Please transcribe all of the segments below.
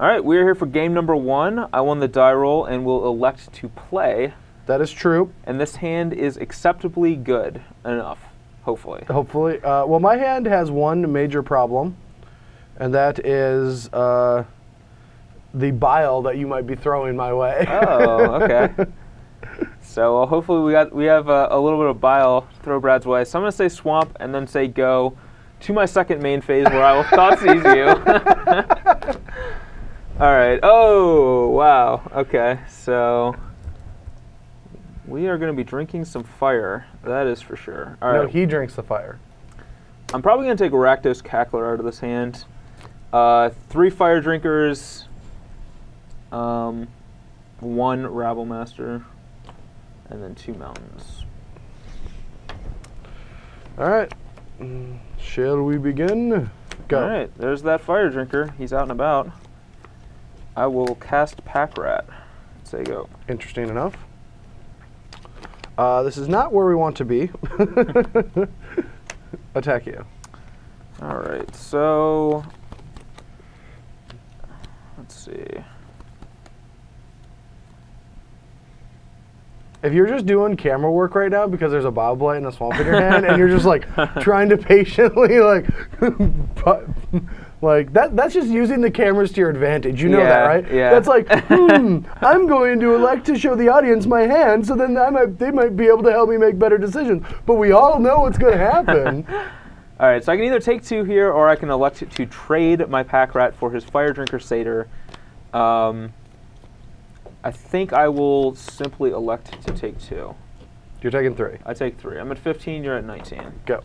All right, we're here for game number 1. I won the die roll and will elect to play. That is true. And this hand is acceptably good enough, hopefully. Hopefully. Well, my hand has one major problem, and that is the bile that you might be throwing my way. Oh, okay. So hopefully we have a little bit of bile to throw Brad's way. So I'm going to say swamp and then say go to my second main phase where I will thought seize you. All right. Oh, wow. Okay. So we are going to be drinking some fire. That is for sure. All right. No, he drinks the fire. I'm probably going to take Rakdos Cackler out of this hand. 3 fire drinkers, 1 Rabble Master, and then 2 mountains. All right. Shall we begin? Go. All right. There's that fire drinker. He's out and about. I will cast Pack Rat. Say go. Interesting enough. This is not where we want to be. Attack you. All right. So let's see. If you're just doing camera work right now because there's a bile blight and a swamp in your hand, and you're just like trying to patiently that's just using the cameras to your advantage. You know that, right? Yeah. That's like, I'm going to elect to show the audience my hand, so then they might be able to help me make better decisions. But we all know what's going to happen. All right, so I can either take 2 here, or I can elect to trade my Pack Rat for his Fire Drinker Satyr. I think I will simply elect to take 2. You're taking 3. I take 3. I'm at 15. You're at 19. Go.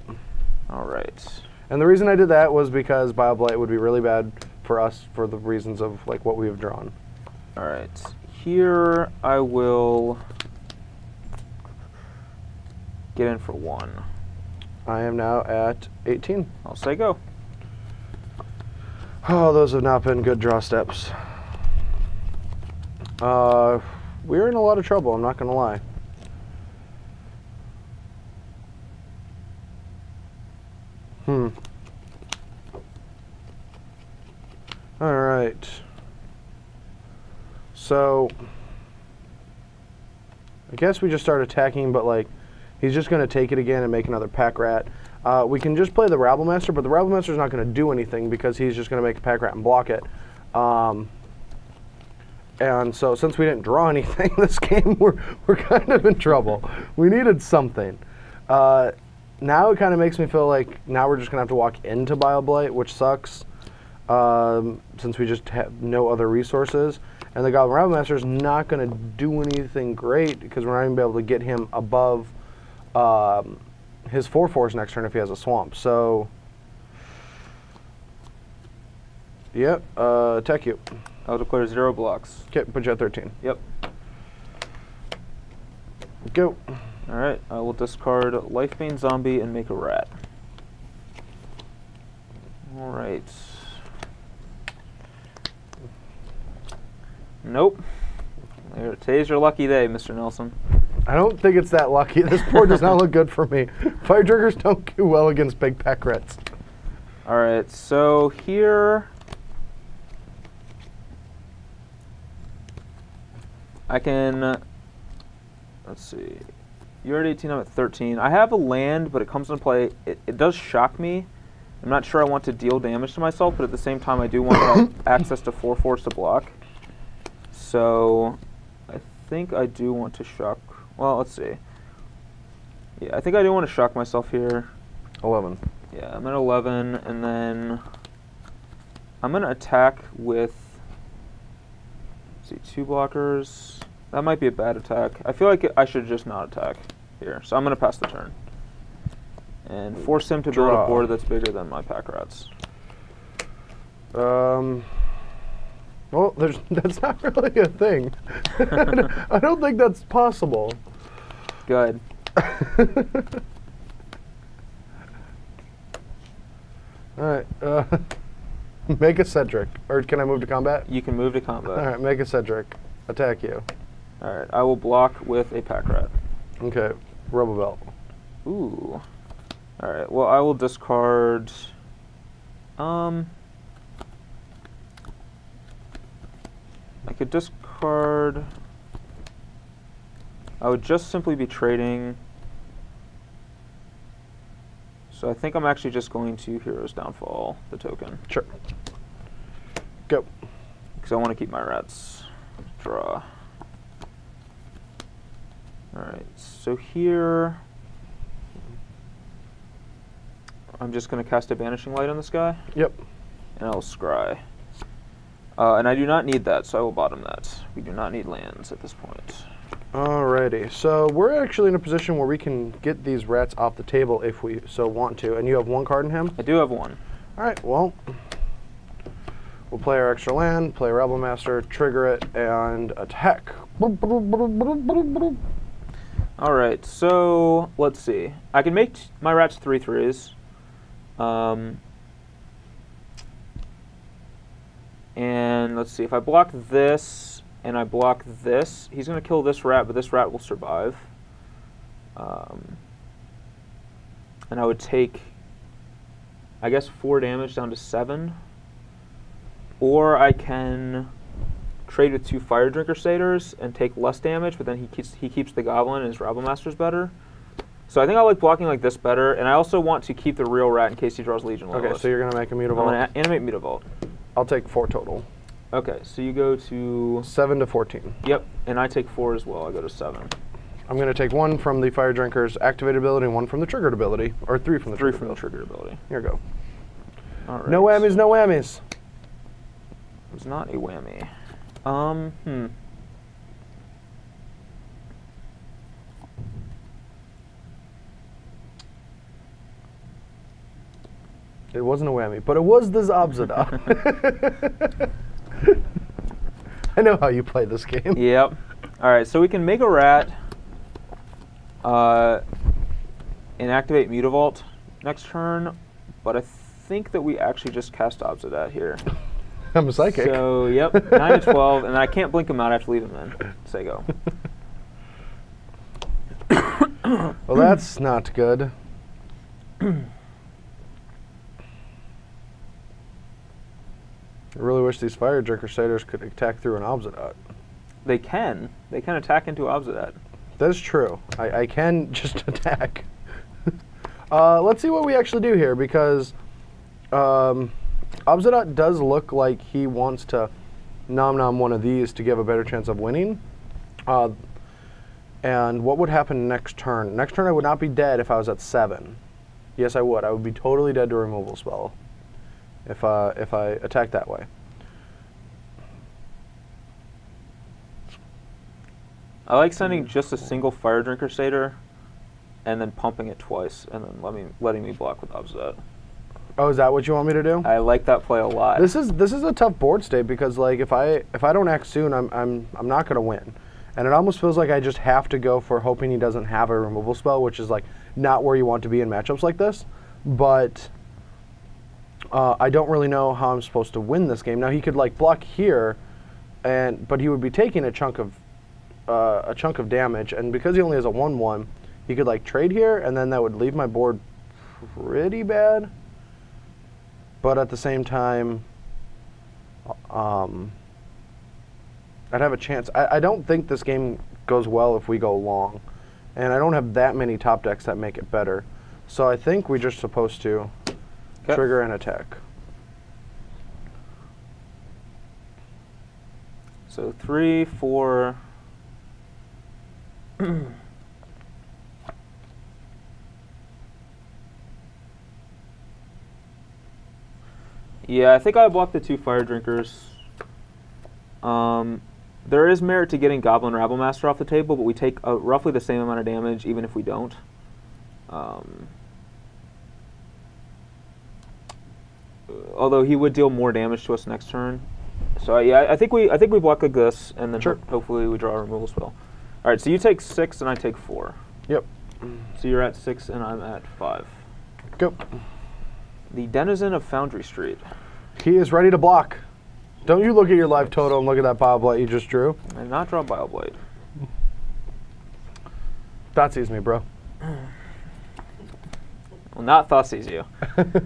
All right. And the reason I did that was because Bile Blight would be really bad for us for the reasons of like what we have drawn. All right. Here I will get in for 1. I am now at 18. I'll say go. Oh, those have not been good draw steps. We're in a lot of trouble, I'm not going to lie. All right. So, I guess we just start attacking, but like, he's just going to take it again and make another Pack Rat. We can just play the Rabble Master, but the Rabble Master is not going to do anything because he's just going to make a Pack Rat and block it. And so, since we didn't draw anything this game, we're kind of in trouble. We needed something. Now it kind of makes me feel like now we're just going to have to walk into Bile Blight, which sucks, since we just have no other resources. And the Goblin Rabble Master is not going to do anything great because we're not even going to be able to get him above his 4/4s next turn if he has a swamp. So, yep, attack you. I'll declare 0 blocks. Okay, put you at 13. Yep. Go. All right, I will discard Lifebane Zombie and make a rat. All right. Nope. Today's your lucky day, Mr. Nelson. I don't think it's that lucky. This board does not look good for me. Fire Drinkers don't do well against big Pack Rats. All right, so here I can, let's see, you're at 18, I'm at 13. I have a land, but it comes into play. It does shock me. I'm not sure I want to deal damage to myself, but at the same time I do want to have access to 4/4s to block. So I think I do want to shock, well, let's see. Yeah, I think I do want to shock myself here. 11. Yeah, I'm at 11, and then I'm going to attack with, let's see, 2 blockers. That might be a bad attack. I feel like I should just not attack here, so I'm going to pass the turn. And force him to build a board that's bigger than my Pack Rats. Well, that's not really a thing. I don't think that's possible. Good. All right. Make a Cedric. Or can I move to combat? You can move to combat. All right, make a Cedric. Attack you. All right, I will block with a Pack Rat. Okay, Rebel Belt. Ooh. All right, well, I will discard... could discard. I would just simply be trading. So I think I'm actually just going to Hero's Downfall, the token. Sure. Go. Because I want to keep my rats. Draw. Alright, so here I'm just going to cast a Banishing Light on this guy. Yep. And I'll scry. And I do not need that, so I will bottom that. We do not need lands at this point. Alrighty, so we're actually in a position where we can get these rats off the table if we so want to. And you have one card in him? I do have one. Alright, well, we'll play our extra land, play Rebel Master, trigger it, and attack. Alright, so let's see. I can make my rats 3/3s. And let's see, if I block this and I block this, he's going to kill this rat, but this rat will survive. And I would take, I guess, 4 damage down to 7. Or I can trade with 2 Fire Drinker Satyrs and take less damage, but then he keeps the Goblin and his Rabble Master's better. So I think I like blocking like this better, and I also want to keep the real rat in case he draws Legion Loyalist. Okay, so you're going to make a Mutavault. I'm going to animate Mutavault. I'll take 4 total. Okay, so you go to 7 to 14. Yep, and I take 4 as well. I go to 7. I'm going to take 1 from the Fire Drinker's activated ability and 1 from the triggered ability, or 3 from the triggered ability. Triggered ability. Here we go. All right. No whammies, no whammies. It was not a whammy. It wasn't a whammy, but it was the Zabzada. I know how you play this game. Yep. All right, so we can make a rat and activate Mutavault next turn, but I think that we actually just cast Obsidat here. I'm a psychic. So, yep, 9 to 12, and I can't blink him out. I have to leave him in. Say go. Well, that's not good. I really wish these Fire Drinker Satyrs could attack through an Obsidat. They can. They can attack into Obsidat. That's true. I can just attack. Let's see what we actually do here, because Obsidat does look like he wants to nom one of these to give a better chance of winning. And what would happen next turn? Next turn I would not be dead if I was at 7. Yes, I would. I would be totally dead to a removal spell if I attack that way. I like sending just a single Fire Drinker Satyr and then pumping it twice and then letting me block with Obsidat. Oh, is that what you want me to do? I like that play a lot. This is a tough board state, because like if I don't act soon, I'm not going to win. And it almost feels like I just have to go for hoping he doesn't have a removal spell, which is like not where you want to be in matchups like this. But I don't really know how I'm supposed to win this game. Now he could like block here, but he would be taking a chunk of damage, and because he only has a 1/1, he could like trade here, and then that would leave my board pretty bad. But at the same time, I'd have a chance. I don't think this game goes well if we go long, and I don't have that many top decks that make it better. So I think we're just supposed to trigger and attack. So 3, 4. Yeah, I think I blocked the 2 Fire Drinkers. There is merit to getting Goblin Rabble Master off the table, but we take roughly the same amount of damage even if we don't. Although he would deal more damage to us next turn. So yeah, I think we block like this, and then hopefully we draw a removal spell. All right, so you take 6 and I take 4. Yep. So you're at 6 and I'm at 5. Go. The Denizen of Foundry Street. He is ready to block. Don't you look at your life total and look at that Bioblight you just drew. I did not draw Bioblight. Thoughtseize me, bro. Well, not Thoughtseize you.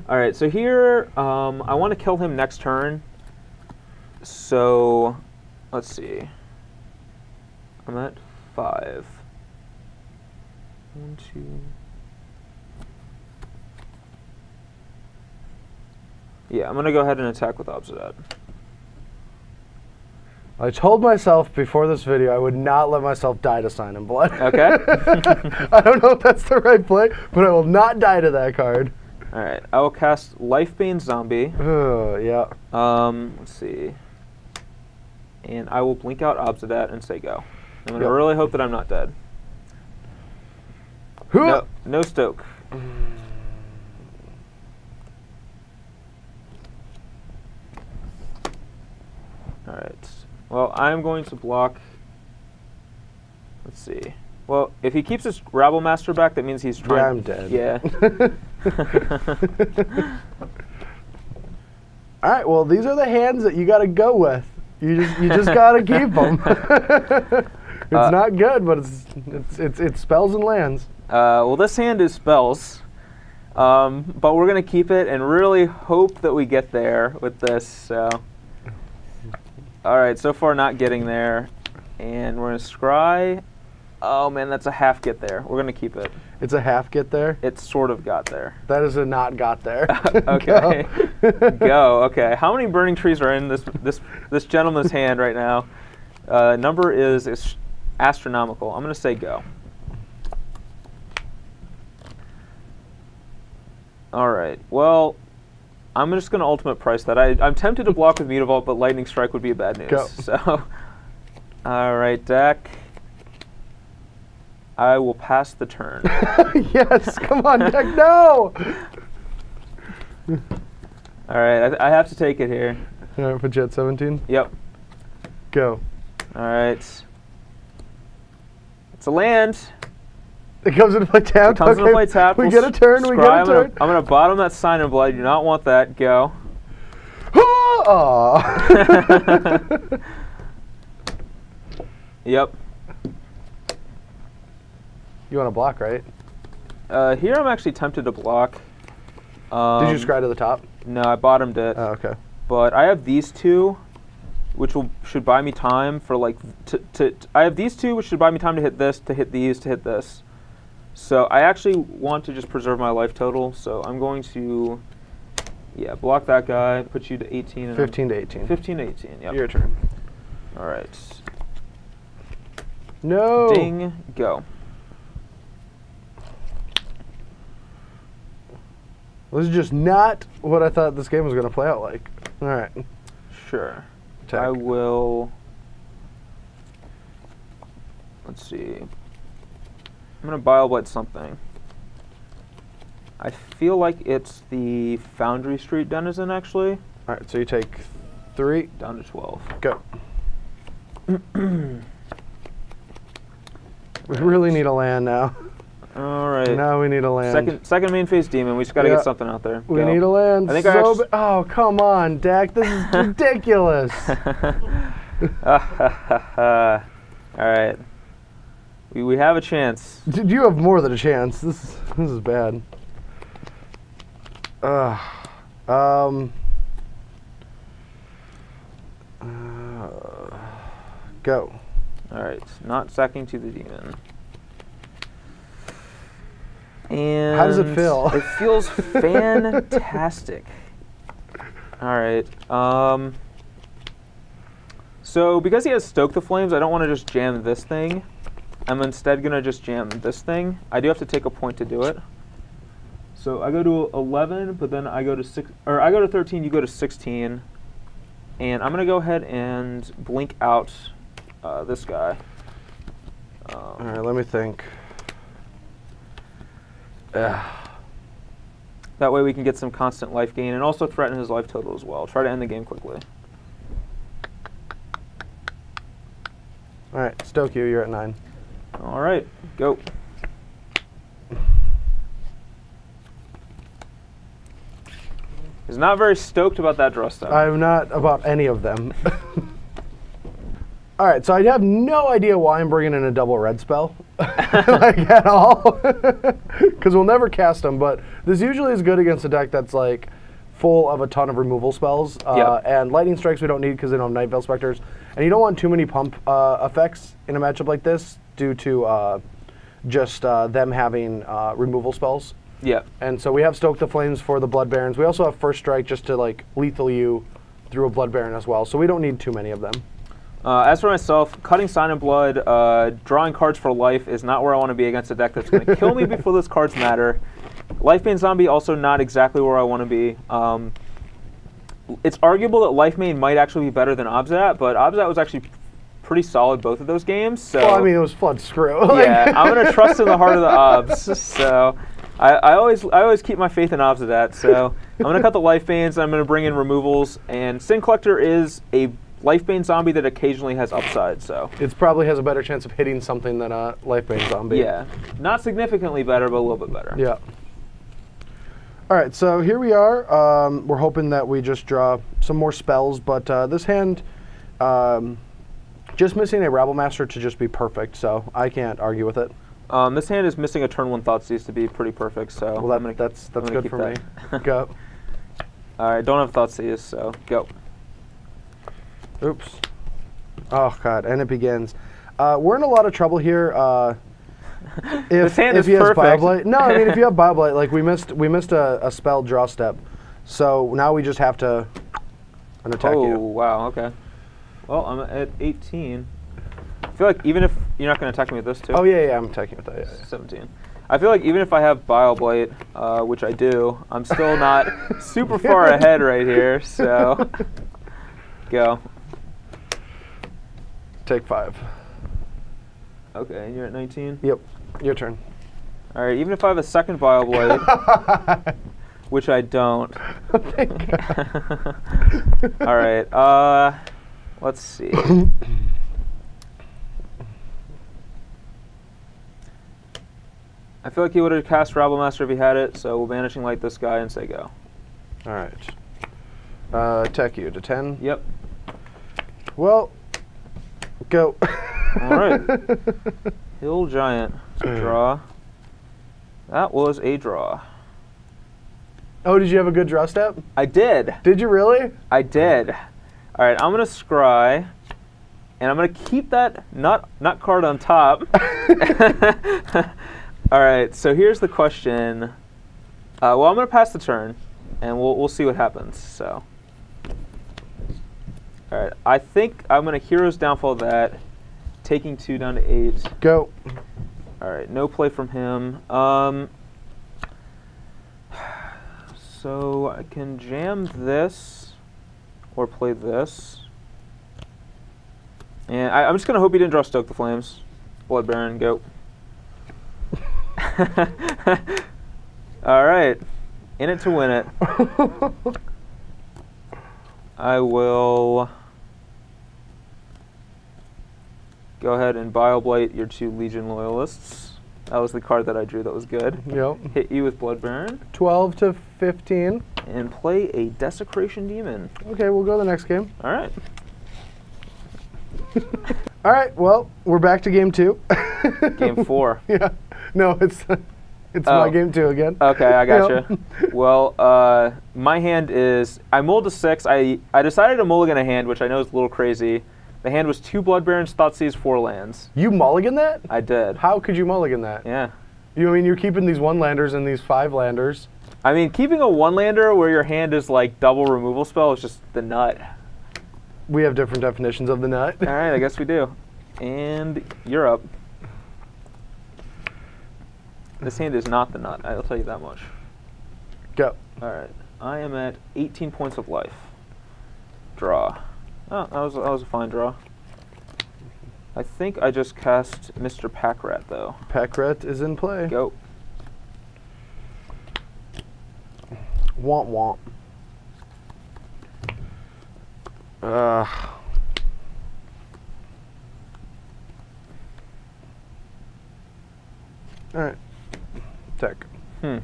All right, so here I want to kill him next turn. So let's see. I'm at 5. 1, 2. Yeah, I'm gonna go ahead and attack with Obsidat. I told myself before this video I would not let myself die to Sign in Blood. Okay. I don't know if that's the right play, but I will not die to that card. Alright, I will cast Lifebane Zombie. Yeah. Let's see. And I will blink out Obsidat and say go. I'm gonna really hope that I'm not dead. No, no Stoke. Alright. Well, I'm going to block. Let's see. Well, if he keeps his Rabble Master back, that means he's trying. Yeah, I'm dead. Yeah. All right. Well, these are the hands that you got to go with. You just got to keep them. It's not good, but it's spells and lands. Well, this hand is spells, but we're gonna keep it and really hope that we get there with this. So. All right, so far not getting there, and we're gonna scry. Oh man, that's a half get there. We're gonna keep it. It's a half get there? It sort of got there. That is a not got there. Okay. Go. Okay. How many burning trees are in this gentleman's hand right now? Number is astronomical. I'm gonna say go. All right. Well, I'm just gonna ultimate price that. I'm tempted to block with Mutavault, but Lightning Strike would be a bad news. Go. So, all right, deck. I will pass the turn. Yes, come on, deck, no! All right, I have to take it here. All right, put you at 17? Yep. Go. All right. It's a land. It comes into play tapped. It comes into play tapped. We get a turn, we get a turn. I'm going to bottom that Sign in Blood. You do not want that. Go. Yep. You want to block, right? Here I'm actually tempted to block. Did you scry to the top? No, I bottomed it. Oh, okay. But I have these two, which should buy me time for like I have these two, which should buy me time to hit this, to hit these, to hit this. So I actually want to just preserve my life total. So I'm going to, yeah, block that guy, put you to 18. And 15 to 18. 15 to 18. Yep. Your turn. All right. No. Ding. Go. This is just not what I thought this game was going to play out like. All right. Sure. Attack. I will. Let's see. I'm going to Bile-Blight something. I feel like it's the Foundry Street Denizen, actually. All right, so you take 3. Down to 12. Go. We really need a land now. All right. Now we need a land. Second main phase demon. We just got to get something out there. We Go. need a land. I think oh, come on, Dak. This is ridiculous. All right. We have a chance. You have more than a chance. This is bad. Go. All right. Not sacking to the demon. And how does it feel? It feels fantastic. All right. So because he has Stoke the Flames, I don't want to just jam this thing. I'm instead going to just jam this thing. I do have to take a point to do it. So I go to 11, but then I go to 6, or I go to 13, you go to 16. And I'm going to go ahead and blink out this guy. All right, let me think. That way we can get some constant life gain and also threaten his life total as well. Try to end the game quickly. All right, Stoke you. You're at 9. All right, go. He's not very stoked about that draw step. I'm not about any of them. All right, so I have no idea why I'm bringing in a double red spell, like at all, because we'll never cast them. But this usually is good against a deck that's like full of a ton of removal spells. Yep. And Lightning Strikes we don't need because they don't have Night Veil Specters. And you don't want too many pump effects in a matchup like this due to just them having removal spells. Yeah. And so we have Stoke the Flames for the Blood Barons. We also have First Strike just to like lethal you through a Blood Baron as well. So we don't need too many of them. As for myself, cutting Sign of Blood, drawing cards for life is not where I want to be against a deck that's going to kill me before those cards matter. Lifebane Zombie also not exactly where I want to be. It's arguable that Lifebane might actually be better than Obzat, but Obzat was actually pretty solid both of those games. So Well, I mean, it was Flood Screw. yeah, I'm going to trust in the heart of the Obs. So I always keep my faith in Obzat. So I'm going to cut the Lifebanes, I'm going to bring in removals, and Sin Collector is a Lifebane Zombie that occasionally has upside. So it probably has a better chance of hitting something than a Lifebane Zombie. yeah, not significantly better, but a little bit better. Yeah. All right, so here we are. We're hoping that we just draw some more spells, but this hand, just missing a Rabble Master to just be perfect, so I can't argue with it. This hand is missing a turn 1 Thoughtseize to be pretty perfect, so Well, that's good for me. Go. All right, don't have Thoughtseize, so go. Oops. Oh God, and it begins. We're in a lot of trouble here. This hand is he has perfect. Bioblight. No, I mean if you have Bioblight, like we missed a spell draw step, so now we just have to attack you. Oh wow, okay. Well, I'm at 18. I feel like even if you're not going to attack me with this too. Oh yeah, I'm attacking with that. Yeah. 17. I feel like even if I have Bioblight, which I do, I'm still not super far ahead right here. So go. Take 5. Okay, and you're at 19. Yep. Your turn. All right, even if I have a second Bioblight, which I don't. Thank God. All right. Let's see. I feel like he would have cast Rabble Master if he had it, so we'll Vanishing Light this guy and say go. All right. Attack you to 10. Yep. Well, go. All right. Hill Giant. Draw. That was a draw. Oh, did you have a good draw step? I did. Did you really? I did. All right, I'm going to scry, and I'm going to keep that nut card on top. All right, so here's the question. Well, I'm going to pass the turn, and we'll see what happens. So, all right, I think I'm going to Hero's Downfall that, taking 2 down to 8. Go. All right, no play from him. So I can jam this or play this. And I'm just going to hope he didn't draw Stoke the Flames. Blood Baron, go. All right. In it to win it. I will go ahead and Bioblight your 2 Legion Loyalists. That was the card that I drew that was good. Yep. Hit you with Blood Baron. 12 to 15. And play a Desecration Demon. Okay, we'll go to the next game. All right. All right, well, we're back to game 2. Game 4. Yeah. No, it's my game 2 again. Okay, I gotcha. Yep. Well, my hand is, I mulled a 6. I decided to mulligan a hand, which I know is a little crazy. The hand was 2 Blood Barons, Thoughtseize, 4 lands. You mulligan that? I did. How could you mulligan that? Yeah. I mean, you're keeping these 1-landers and these 5-landers. I mean, keeping a 1-lander where your hand is like double removal spell is just the nut. We have different definitions of the nut. All right, I guess we do. And you're up. This hand is not the nut, I'll tell you that much. Go. All right, I am at 18 points of life. Draw. Oh, that was a fine draw. I think I just cast Mr. Packrat, though. Packrat is in play. Go. Womp womp. All right. Tech. Kind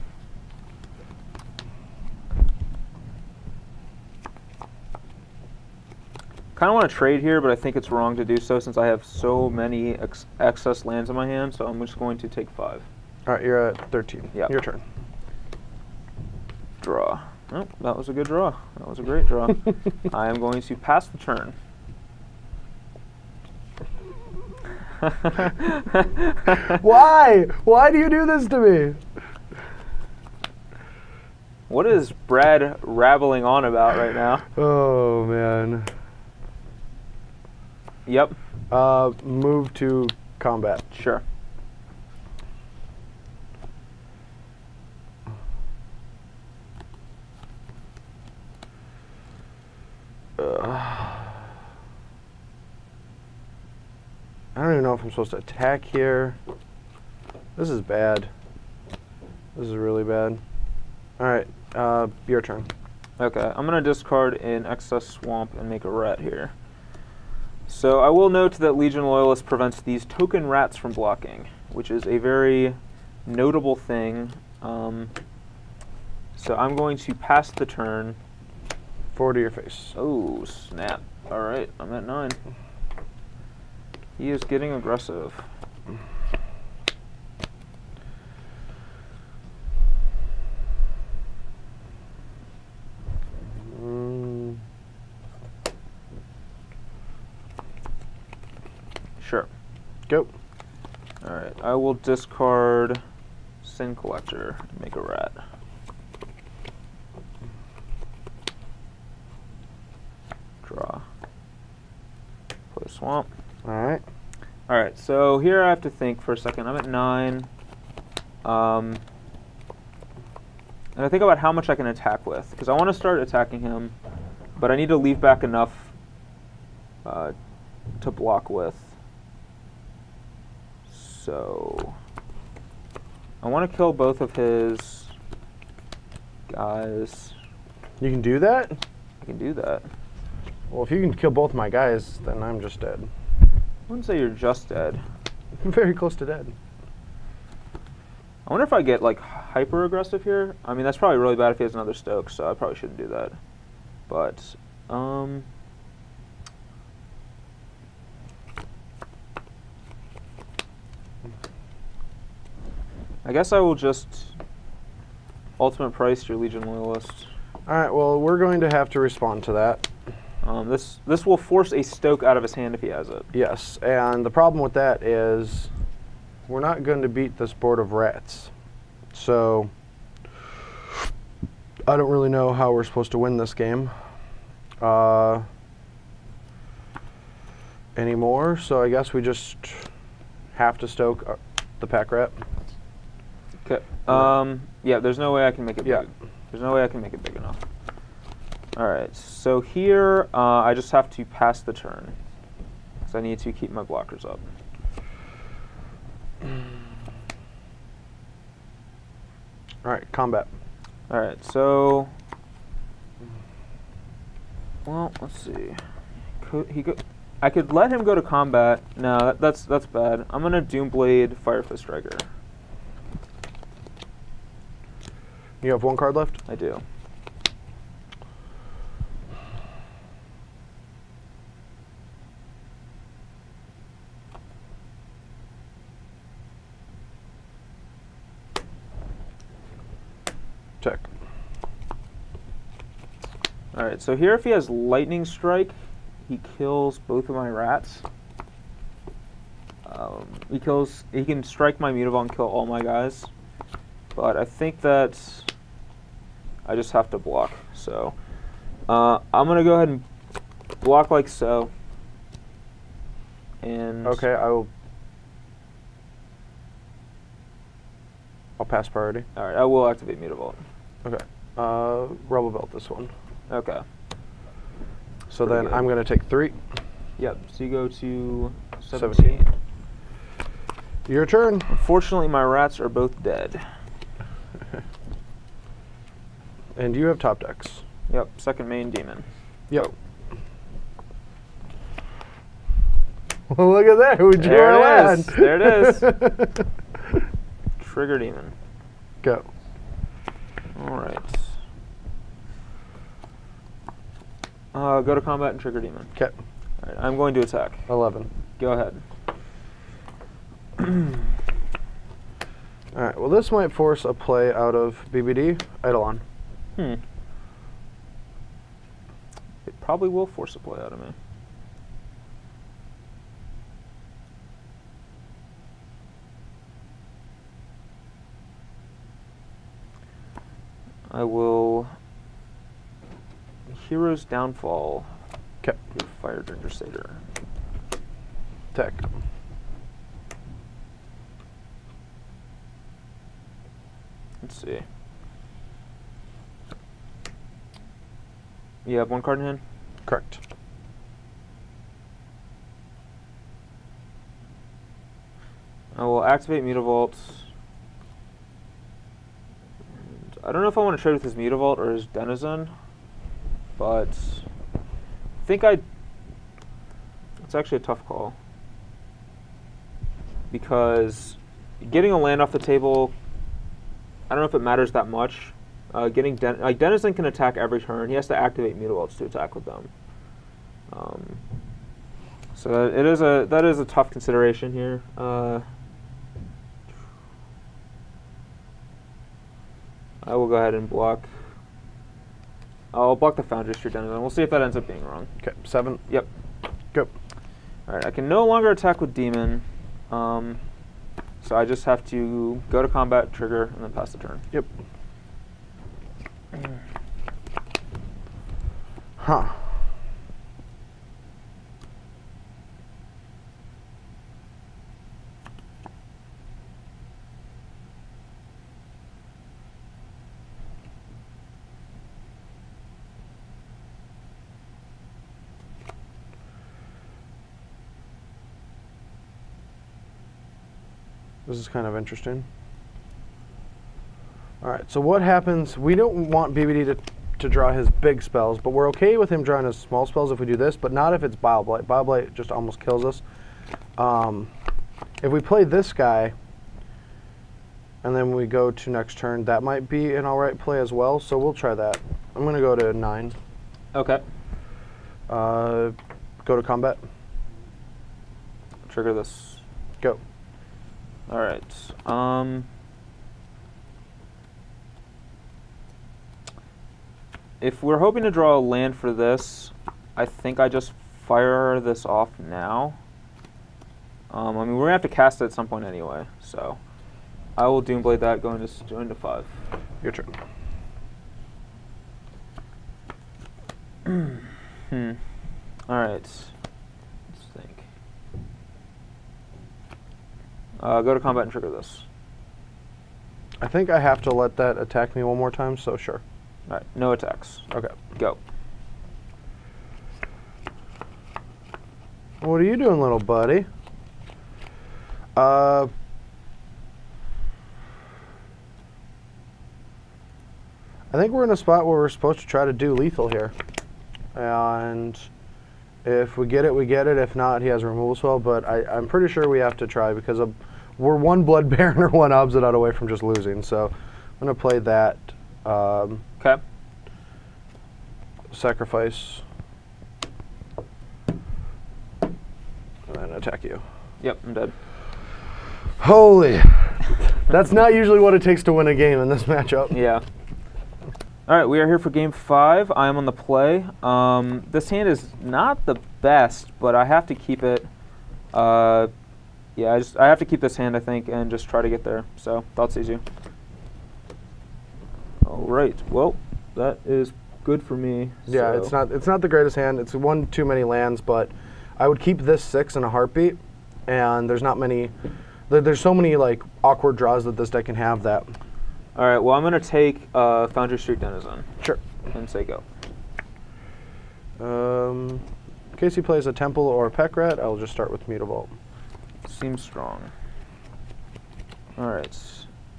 of want to trade here, but I think it's wrong to do so since I have so many excess lands in my hand, so I'm just going to take 5. All right, you're at 13. Yep. Your turn. Draw. Oh, that was a good draw. That was a great draw. I am going to pass the turn. Why? Why do you do this to me? What is Brad rabbling on about right now? Oh, man. Yep. Move to combat. Sure. I don't even know if I'm supposed to attack here. This is bad. This is really bad. Alright, your turn. Okay, I'm going to discard an excess swamp and make a rat here. So I will note that Legion Loyalist prevents these token rats from blocking, which is a very notable thing. So I'm going to pass the turn. 4 to your face. Oh, snap. Alright, I'm at 9. He is getting aggressive. Sure. Go. Alright, I will discard Sin Collector and make a rat. Draw. Play a swamp. Alright. Alright, so here I have to think for a second. I'm at 9. And I think about how much I can attack with, because I want to start attacking him, but I need to leave back enough to block with. So I want to kill both of his guys. You can do that? I can do that. Well, if you can kill both my guys, then I'm just dead. I wouldn't say you're just dead. I'm very close to dead. I wonder if I get like hyper aggressive here. I mean, that's probably really bad if he has another Stoke, so I probably shouldn't do that. But I guess I will just ultimate price your Legion Loyalist. Alright, well, we're going to have to respond to that. This will force a Stoke out of his hand if he has it. Yes, and the problem with that is we're not going to beat this board of rats. So I don't really know how we're supposed to win this game anymore, so I guess we just have to Stoke the pack rat. Okay. Yeah, there's no way I can make it big. There's no way I can make it big enough. Alright, so here I just have to pass the turn, because I need to keep my blockers up. Alright, combat. Alright, so... Well, let's see. I could let him go to combat. No, that's bad. I'm going to Doomblade Firefist Striker. You have 1 card left? I do. Check. Alright, so here if he has Lightning Strike, he kills both of my rats. He can strike my Mutavault and kill all my guys. But I think that I just have to block. So I'm going to go ahead and block like so. And okay, I'll pass priority. Alright, I will activate Mutavault. Okay. Rebel Belt this one. Okay. So Pretty then good. I'm going to take 3. Yep, so you go to 17. Your turn. Unfortunately, my rats are both dead. And you have top decks. Yep, second main demon. Yep. Well, look at that. Who'd you land? There it is. Trigger demon. Go. Alright. Go to combat and trigger demon. Okay. Alright, I'm going to attack. 11. Go ahead. Alright, well this might force a play out of BBD. Eidolon. probably will force a play out of me. I will Hero's Downfall. Okay. Fire Ginger Satyr. Tech. Let's see. You have one card in hand? Correct. I will activate Mutavault. I don't know if I want to trade with his Mutavault or his Denizen, but I think it's actually a tough call. Because getting a land off the table, I don't know if it matters that much. Denizen can attack every turn. He has to activate Mutavaults to attack with them. So that is a tough consideration here. I will go ahead and block. I'll block the Foundry Street Denizen. We'll see if that ends up being wrong. Okay, 7. Yep. Go. All right, I can no longer attack with Demon. So I just have to go to combat, trigger, and then pass the turn. Yep. Huh. This is kind of interesting. All right, so what happens? We don't want BBD to draw his big spells, but we're okay with him drawing his small spells if we do this, but not if it's Bile Blight. Bile Blight just almost kills us. If we play this guy, and then we go to next turn, that might be an all right play as well, so we'll try that. I'm going to go to 9. Okay. Go to combat. Trigger this. Go. All right. If we're hoping to draw a land for this, I think I just fire this off now. I mean, we're gonna have to cast it at some point anyway, so I will Doomblade that, going to 5. Your turn. All right. Let's think. Go to combat and trigger this. I think I have to let that attack me one more time, so sure. All right, no attacks. Okay. Go. What are you doing, little buddy? I think we're in a spot where we're supposed to try to do lethal here. And if we get it, we get it. If not, he has a removal spell, but I'm pretty sure we have to try because we're one Blood Baron or one Obsidian away from just losing. So I'm going to play that. Okay. Sacrifice. And then attack you. Yep, I'm dead. Holy. That's not usually what it takes to win a game in this matchup. Yeah. All right, we are here for game 5. I am on the play. This hand is not the best, but I have to keep it. Yeah, I have to keep this hand, I think, and just try to get there. So, Thoughtseize you. All right. Well, that is good for me. Yeah, so. it's not the greatest hand. It's one too many lands, but I would keep this 6 in a heartbeat. And there's not many. There's so many like awkward draws that this deck can have that. All right. Well, I'm gonna take Foundry Street Denizen. Sure. And say go. In case he plays a Temple or a Peckrat, I'll just start with Mutavault. Seems strong. All right.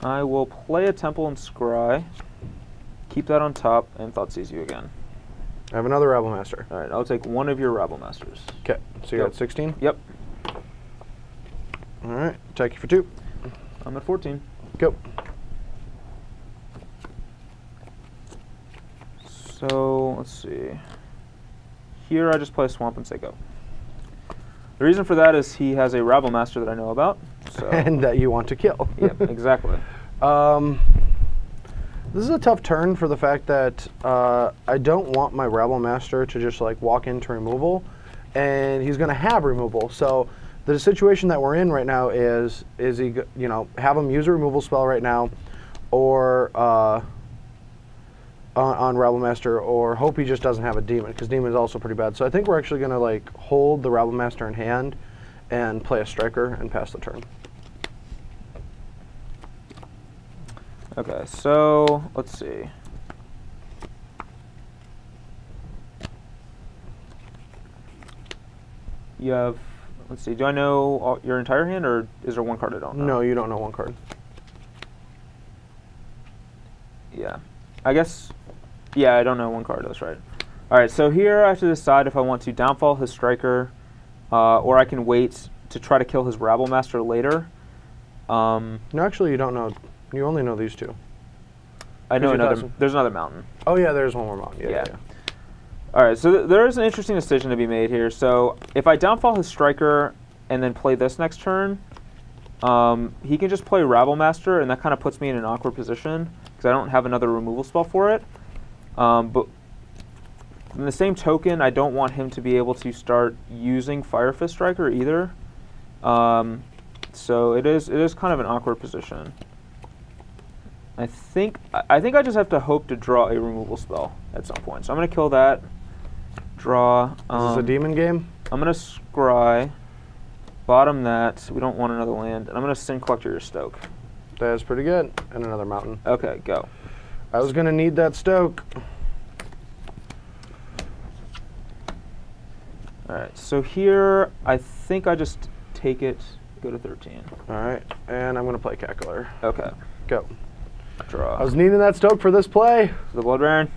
I will play a Temple and Scry. Keep that on top, and Thoughtseize you again. I have another Rabble Master. All right. I'll take one of your Rabble Masters. Okay. So you're at 16? Yep. All right. Attack you for 2. I'm at 14. Go. So, let's see. Here I just play a Swamp and say go. The reason for that is he has a Rabble Master that I know about. So. And that you want to kill. Yep, exactly. This is a tough turn for the fact that I don't want my Rabble Master to just like walk into removal, and he's going to have removal. So the situation that we're in right now is he, you know, have him use a removal spell right now, or on Rabble Master, or hope he just doesn't have a demon, because demon is also pretty bad. So I think we're actually going to like hold the Rabble Master in hand and play a striker and pass the turn. Okay, so let's see. You have, let's see, do I know your entire hand, or is there one card I don't know? No, you don't know one card. Yeah. I guess, yeah, I don't know one card, that's right. Alright, so here I have to decide if I want to downfall his striker, or I can wait to try to kill his Rabble Master later. No, actually, you don't know. You only know these two. I know there's another mountain. Oh, yeah, there's one more mountain. Yeah. Alright, so there is an interesting decision to be made here. So if I downfall his striker and then play this next turn, he can just play Rabble Master, and that kind of puts me in an awkward position because I don't have another removal spell for it. But in the same token, I don't want him to be able to start using Fire Fist Striker either. So it is kind of an awkward position. I think I just have to hope to draw a removal spell at some point. So I'm going to kill that. Draw. Is this a demon game? I'm going to scry. Bottom that. We don't want another land. And I'm going to Sin Collector your Stoke. That is pretty good. And another mountain. Okay, go. I was going to need that Stoke. Alright, so here I think I just take it, go to 13. Alright, and I'm going to play Cackler. Okay. Go. Draw. I was needing that Stoke for this play. The Blood Baron.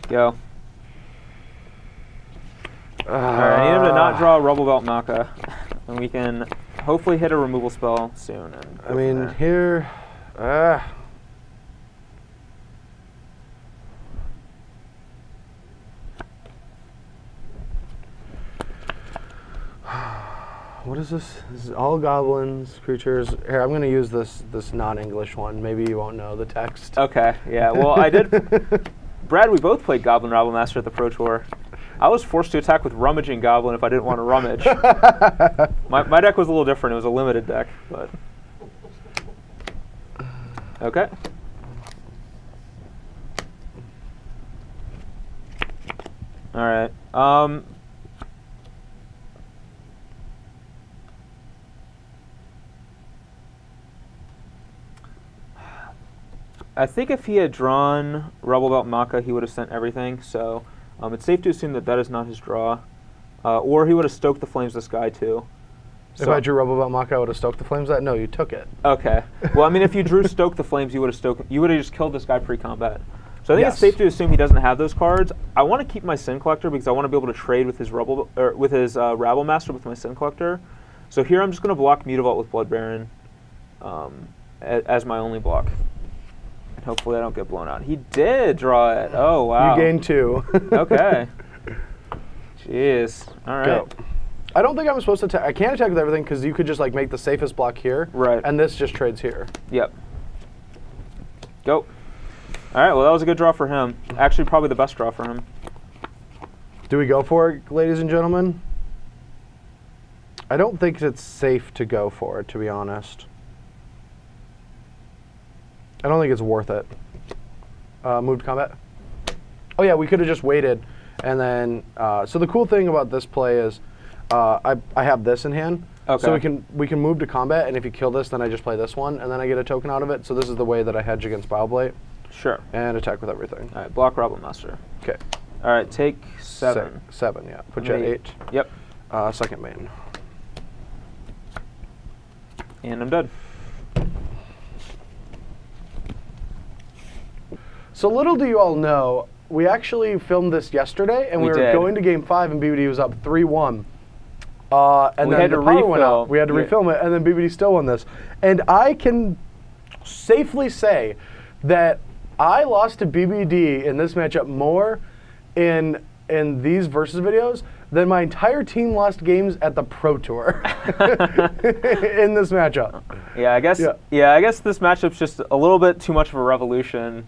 Go. Alright, I need him to not draw a Rubble Belt Maka. And we can hopefully hit a removal spell soon. And I mean, here... What is this? This is all goblins, creatures. Here, I'm going to use this non-English one. Maybe you won't know the text. Okay, yeah. Well, I did... Brad, we both played Goblin Rabble Master at the Pro Tour. I was forced to attack with Rummaging Goblin if I didn't want to rummage. My deck was a little different. It was a limited deck, but... Okay. Alright. I think if he had drawn Rubble Belt Maka, he would have sent everything, so it's safe to assume that that is not his draw. Or he would have stoked the flames this guy, too. If I drew Rubble Belt Maka, I would have stoked the flames that? No, you took it. Okay. Well, I mean, if you drew Stoke the Flames, you would have just killed this guy pre-combat. So I think it's safe to assume he doesn't have those cards. I want to keep my Sin Collector because I want to be able to trade with his Rabble Master with my Sin Collector. So here I'm just going to block Mutavault with Blood Baron as my only block. Hopefully I don't get blown out. He did draw it. Oh, wow. You gained 2. Okay. Jeez. All right. Go. I don't think I'm supposed to attack. I can't attack with everything because you could just like make the safest block here. Right. And this just trades here. Yep. Go. All right. Well, that was a good draw for him. Actually, probably the best draw for him. Do we go for it, ladies and gentlemen? I don't think it's safe to go for it, to be honest. I don't think it's worth it. Move to combat? Oh yeah, we could have just waited. And then, so the cool thing about this play is I have this in hand. Okay. So we can move to combat, and if you kill this, then I just play this one, and then I get a token out of it. So this is the way that I hedge against Bioblade. Sure. And attack with everything. All right, block Rabble Master. Okay. All right, take 7. 7, yeah. Put you at 8. Yep. Second main. And I'm dead. So little do you all know, we actually filmed this yesterday, and we were going to Game 5, and BBD was up 3-1. And then the power went out. We had to refilm it, and then BBD still won this. And I can safely say that I lost to BBD in this matchup more in these versus videos than my entire team lost games at the Pro Tour in this matchup. Yeah, I guess. Yeah, I guess this matchup's just a little bit too much of a revolution.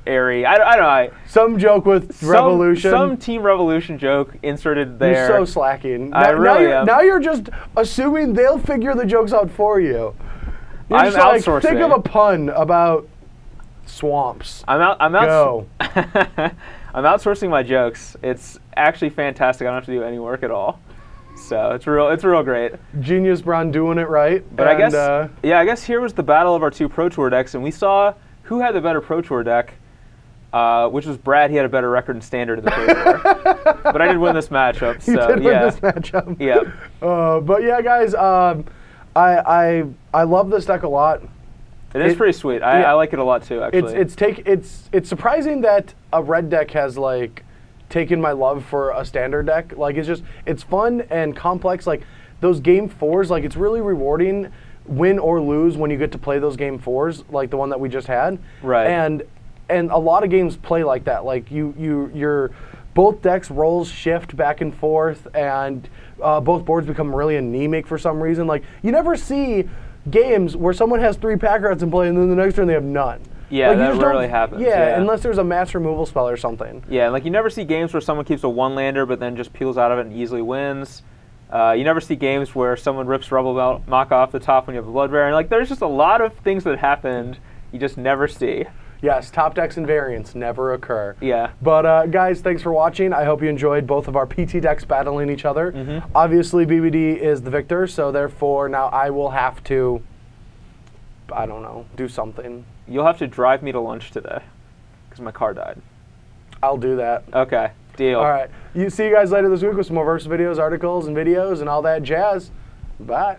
airy. I don't know. Some joke with Revolution. Some Team Revolution joke inserted there. You're so slacking. I really am. Now you're just assuming they'll figure the jokes out for you. You're I'm just outsourcing. Think of a pun about swamps. I'm Go. I'm outsourcing my jokes. It's actually fantastic. I don't have to do any work at all. So it's real great. Genius Braun doing it right. But I guess here was the battle of our two Pro Tour decks, and we saw who had the better Pro Tour deck, which was Brad. He had a better record in Standard in the Pro Tour. But I did win this matchup. So, you did win this matchup. Yeah. But yeah, guys, I love this deck a lot. It is pretty sweet. I like it a lot too, actually. It's surprising that a red deck has like taken my love for a standard deck. Like it's fun and complex. Like those game 4s, like it's really rewarding, win or lose, when you get to play those game 4s, like the one that we just had. Right. And a lot of games play like that. Like your both decks rolls shift back and forth, and both boards become really anemic for some reason. Like you never see games where someone has 3 pack rats in play and then the next turn they have none. Yeah, like, that rarely happens. Yeah, unless there's a mass removal spell or something. Yeah, like you never see games where someone keeps a 1-lander but then just peels out of it and easily wins. You never see games where someone rips Rubble Mock off the top when you have a Blood Baron. Like there's just a lot of things that happened you just never see. Yes, top decks and variants never occur. Yeah. But guys, thanks for watching. I hope you enjoyed both of our PT decks battling each other. Mm-hmm. Obviously, BBD is the victor, so therefore now I will have to, I don't know, do something. You'll have to drive me to lunch today because my car died. I'll do that. Okay, deal. All right. See you guys later this week with some more versus videos, articles, and videos, and all that jazz. Bye.